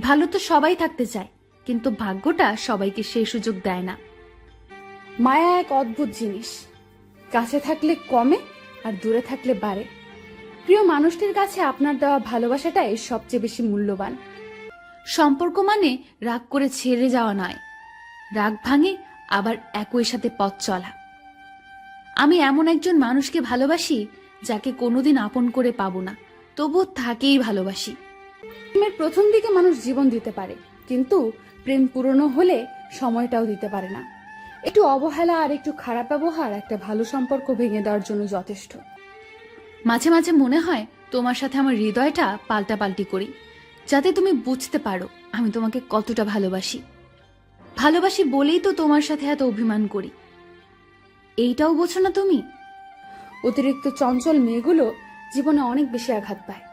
ভালো তো সবাই থাকতে চায়, কিন্তু ভাগ্যটা সবাইকে সেই সুযোগ দেয় না। মায়া এক অদ্ভুত জিনিস, কাছে থাকলে কমে আর দূরে থাকলে বাড়ে। প্রিয় মানুষটির কাছে আপনার দেওয়া ভালোবাসাটাই সবচেয়ে বেশি মূল্যবান। সম্পর্ক মানে রাগ করে ছেড়ে যাওয়া নয়, রাগ ভাঙে আবার একই সাথে পথ চলা। আমি এমন একজন মানুষকে ভালোবাসি যাকে কোনোদিন আপন করে পাবো না, তবুও তাকেই ভালোবাসি। প্রেমের প্রথম দিকে মানুষ জীবন দিতে পারে, কিন্তু প্রেম পুরনো হলে সময়টাও দিতে পারে না। একটু অবহেলা আর একটু খারাপ ব্যবহার একটা ভালো সম্পর্ক ভেঙে দেওয়ার জন্য যথেষ্ট। মাঝে মাঝে মনে হয় তোমার সাথে আমার হৃদয়টা পাল্টাপাল্টি করি, যাতে তুমি বুঝতে পারো আমি তোমাকে কতটা ভালোবাসি। ভালোবাসি বলেই তো তোমার সাথে এত অভিমান করি, এইটাও বোঝো না তুমি? অতিরিক্ত চঞ্চল মেয়েগুলো জীবনে অনেক বেশি আঘাত পায়।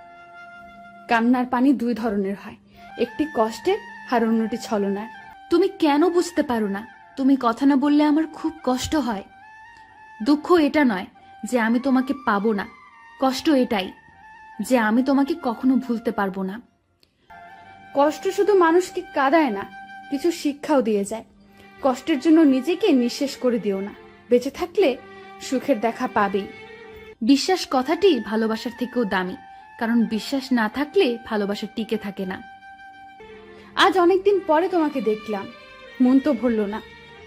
কান্নার পানি দুই ধরনের হয়, একটি কষ্টের আর অন্যটি ছলনার। তুমি কেন বুঝতে পারো না? তুমি কথা না বললে আমার খুব কষ্ট হয়। দুঃখ এটা নয় যে আমি তোমাকে পাবো না, কষ্ট এটাই যে আমি তোমাকে কখনো ভুলতে পারবো না। কষ্ট শুধু মানুষকে কাঁদায় না, কিছু শিক্ষাও দিয়ে যায়। কষ্টের জন্য নিজেকে নিঃশেষ করে দিও না, বেঁচে থাকলে সুখের দেখা পাবেই। বিশ্বাস কথাটি ভালোবাসার থেকেও দামি, কারণ বিশ্বাস না থাকলে ভালোবাসা টিকে থাকে না। আজ অনেকদিন পরে তোমাকে দেখলাম, মন তো ভরল না,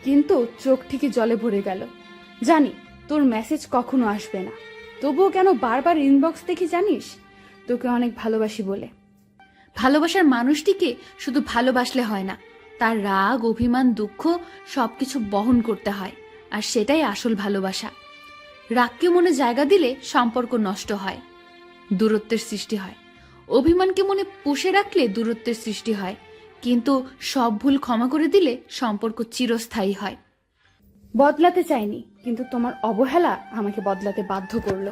কিন্তু চোখ ঠিকই জলে ভরে গেল। জানি তোর মেসেজ কখনো আসবে না, তবুও কেন বারবার ইনবক্স দেখি জানিস? তোকে অনেক ভালোবাসি বলে। ভালোবাসার মানুষটিকে শুধু ভালোবাসলে হয় না, তার রাগ, অভিমান, দুঃখ সবকিছু বহন করতে হয়, আর সেটাই আসল ভালোবাসা। রাগকে মনে জায়গা দিলে সম্পর্ক নষ্ট হয়, দূরত্বের সৃষ্টি হয়। অভিমানকে মনে পুষে রাখলে দূরত্বের সৃষ্টি হয়, কিন্তু সব ভুল ক্ষমা করে দিলে সম্পর্ক চিরস্থায়ী হয়। বদলাতে চাইনি, কিন্তু তোমার অবহেলা আমাকে বদলাতে বাধ্য করলো।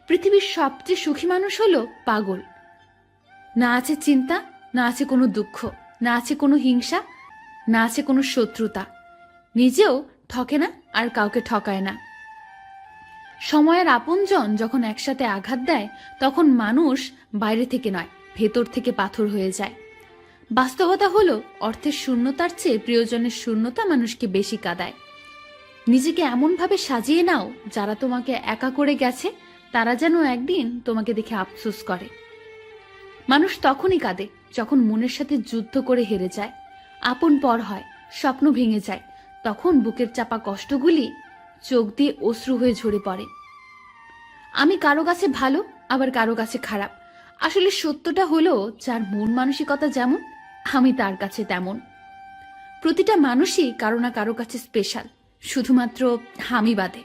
পৃথিবীর সবচেয়ে সুখী মানুষ হলো পাগল। না আছে চিন্তা, না আছে কোনো দুঃখ, না আছে কোনো হিংসা, না আছে কোনো শত্রুতা। নিজেও ঠকে না আর কাউকে ঠকায় না। সময়ের আপনজন যখন একসাথে আঘাত দেয়, তখন মানুষ বাইরে থেকে নয়, ভেতর থেকে পাথর হয়ে যায়। বাস্তবতা হলো, অর্থের শূন্যতার চেয়ে প্রিয়জনের শূন্যতা মানুষকে বেশি কাঁদায়। নিজেকে এমনভাবে সাজিয়ে নাও, যারা তোমাকে একা করে গেছে তারা যেন একদিন তোমাকে দেখে আফসোস করে। মানুষ তখনই কাঁদে যখন মনের সাথে যুদ্ধ করে হেরে যায়, আপন পর হয়, স্বপ্ন ভেঙে যায়। তখন বুকের চাপা কষ্টগুলি চোখ দিয়ে অশ্রু হয়ে ঝরে পড়ে। আমি কারো কাছে ভালো, আবার কারো কাছে খারাপ। আসলে সত্যটা হলো, যার মন মানসিকতা যেমন, আমি তার কাছে তেমন। প্রতিটা মানুষই কারো না কারো কাছে স্পেশাল, শুধুমাত্র আমি বাদে।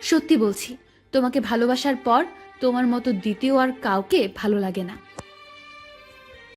সত্যি বলছি, তোমাকে ভালোবাসার পর তোমার মতো দ্বিতীয় আর কাউকে ভালো লাগে না।